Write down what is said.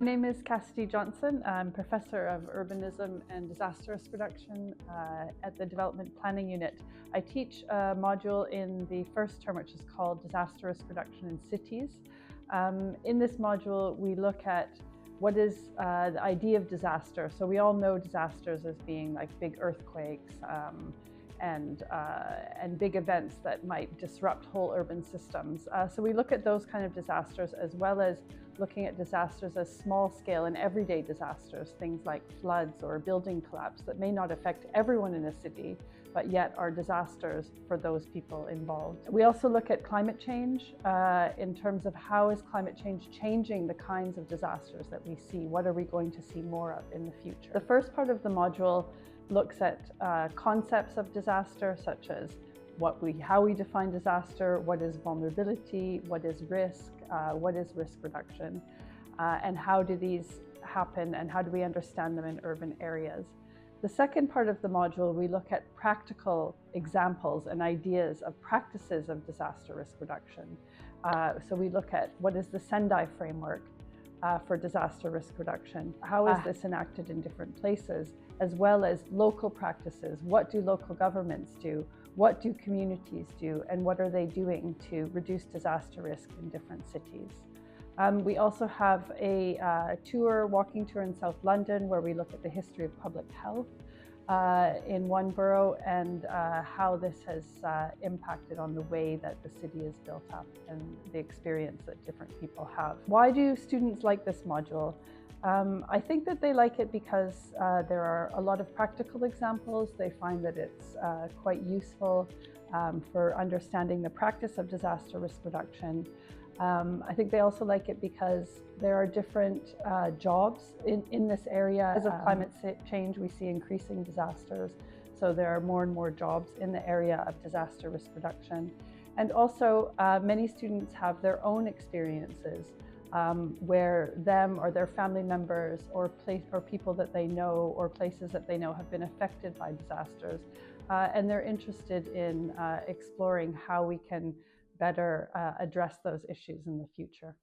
My name is Cassidy Johnson. I'm Professor of Urbanism and Disaster Risk Reduction at the Development Planning Unit. I teach a module in the first term which is called Disaster Risk Reduction in Cities. In this module we look at what is the idea of disaster. So we all know disasters as being like big earthquakes and big events that might disrupt whole urban systems. So we look at those kind of disasters, as well as looking at disasters as small scale and everyday disasters, things like floods or building collapse that may not affect everyone in a city, but yet are disasters for those people involved. We also look at climate change in terms of how is climate change changing the kinds of disasters that we see. What are we going to see more of in the future? The first part of the module looks at concepts of disaster, such as how we define disaster, what is vulnerability, what is risk reduction, and how do these happen and how do we understand them in urban areas. The second part of the module, we look at practical examples and ideas of practices of disaster risk reduction. So we look at what is the Sendai framework for disaster risk reduction. How is this enacted in different places, as well as local practices? What do local governments do? What do communities do? And what are they doing to reduce disaster risk in different cities? We also have a walking tour in South London, where we look at the history of public health in one borough and how this has impacted on the way that the city is built up and the experience that different people have. Why do students like this module? I think that they like it because there are a lot of practical examples. They find that it's quite useful for understanding the practice of disaster risk reduction. I think they also like it because there are different jobs in this area. Because of climate change, we see increasing disasters. So there are more and more jobs in the area of disaster risk reduction. And also many students have their own experiences where them or their family members or people that they know or places that they know have been affected by disasters. And they're interested in exploring how we can better address those issues in the future.